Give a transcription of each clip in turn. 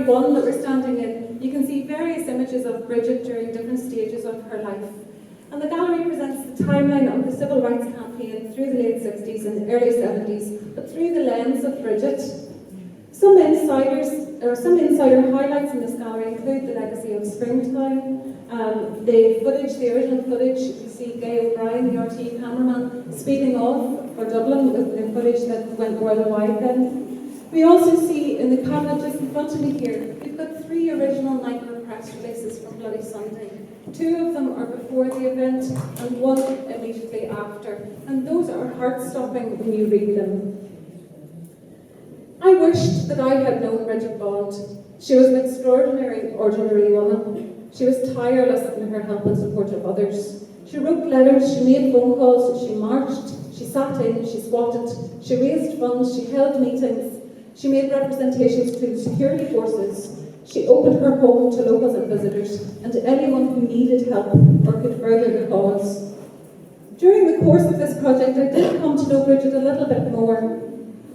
Gallery 1 that we're standing in, you can see various images of Bridget during different stages of her life. And the gallery presents the timeline of the civil rights campaign through the late 60s and early 70s, but through the lens of Bridget. Some insider highlights in this gallery include the legacy of Springtime, the original footage, you see Gay O'Brien, the RT cameraman, speeding off for Dublin with the footage that went worldwide then. We also see in the cabinet just in front of me here, we've got 3 original Nightmare press releases from Bloody Sunday. 2 of them are before the event and 1 immediately after. And those are heart-stopping when you read them. I wished that I had known Bridget Bond. She was an extraordinary, ordinary woman. She was tireless in her help and support of others. She wrote letters, she made phone calls, she marched, she sat in, she squatted, she raised funds, she held meetings, she made representations to the security forces. She opened her home to locals and visitors, and to anyone who needed help or could further the cause. During the course of this project, I did come to know Bridget a little bit more.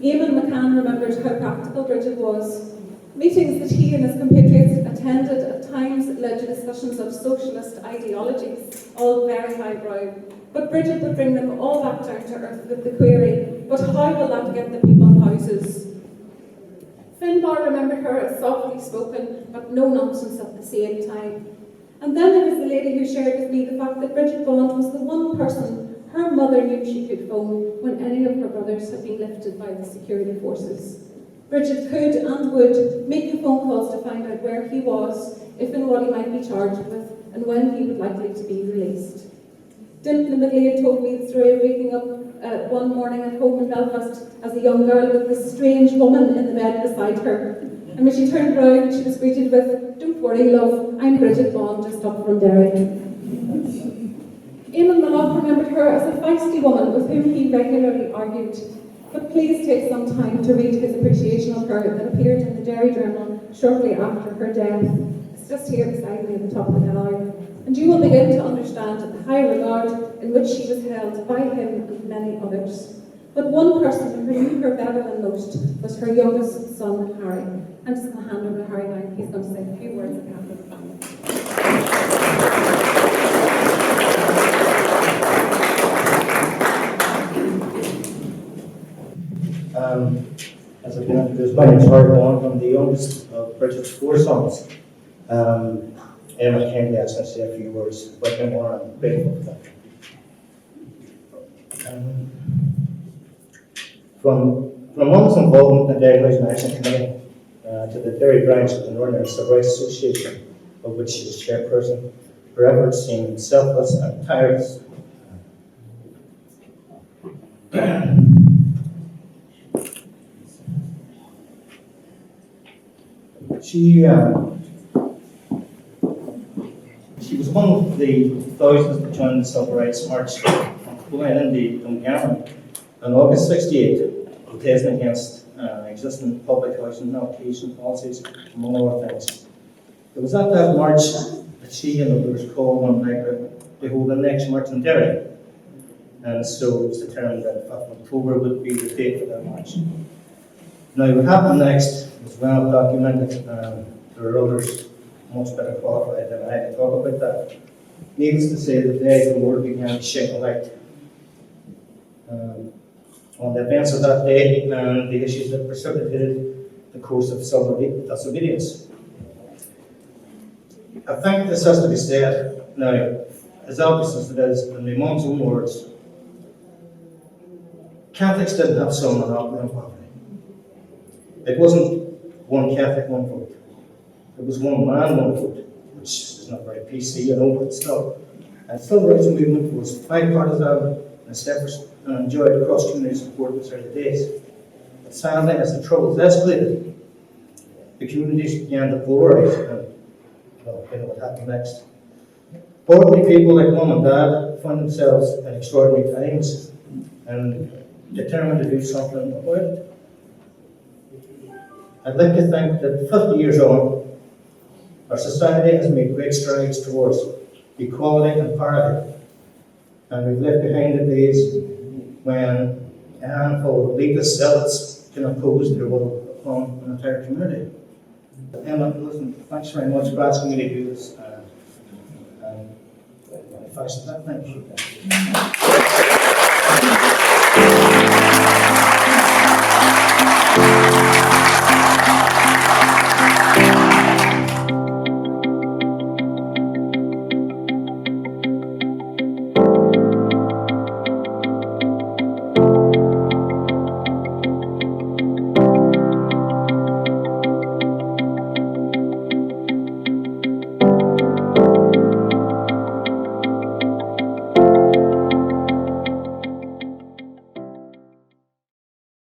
Eamon McCann remembered how practical Bridget was. Meetings that he and his compatriots attended at times led to discussions of socialist ideologies, all very highbrow. But Bridget would bring them all back down to earth with the query, but how will that get the people houses? Finbar remembered her as softly spoken, but no nonsense at the same time. And then there was the lady who shared with me the fact that Bridget Bond was the one person her mother knew she could phone when any of her brothers had been lifted by the security forces. Bridget could and would make the phone calls to find out where he was, if and what he might be charged with, and when he would likely to be released. Dimple McLeod told me the story of waking up one morning at home in Belfast as a young girl with this strange woman in the bed beside her. And when she turned round, she was greeted with, "Don't worry, love, I'm Bridget Bond, just up from Derry." Eamon Maloch remembered her as a feisty woman with whom he regularly argued. But please take some time to read his appreciation of her that appeared in the Derry Journal shortly after her death. It's just here beside me at the top of the gallery. And you will begin to understand the high regard in which she was held by him and many others. But one person who knew her better than most was her youngest son, Harry. I'm just going to hand over to Harry now. He's going to say a few words on behalf of the family. As I've been introduced, my name is Harry Bond. I'm the youngest of Bridget's 4 sons. Emma kindly asked me to say a few words about him, and I'm grateful for that. From Mum's involvement in the Derry Housing Action Committee to the Derry branch of the Northern Civil Rights Association, of which she was chairperson, her efforts seemed selfless and tireless. She was one of the thousands that joined the Civil Rights March going into Dungannon on August 68, protesting against existing public housing allocation policies, among other things. It was at that march that she and others called one night to hold the next march in Derry, and so it was determined that 5th of October would be the date for that march. Now, what happened next was well documented. There are others much better qualified than I to talk about that. Needless to say, the day the world began to shake a light on the events of that day and the issues that precipitated the course of civil disobedience. I think this has to be said now, as obvious as it is, in my mum's own words. Catholics didn't have some monopoly on poverty. It wasn't one Catholic, one vote. It was one man, one vote, which is not very PC, but still. And the civil rights movement was bipartisan in its efforts and enjoyed cross-community support in its early days. But sadly, as the troubles escalated, the communities began to polarize, and well, you know what happened next. Ordinary people like Mum and Dad found themselves in extraordinary times and determined to do something about it. I'd like to think that 50 years on, our society has made great strides towards equality and parity, and we've left behind the days when a handful of elitist zealots can impose their will upon an entire community. Emma, listen, thanks very much for asking me to do this. Thanks for that. Thank you.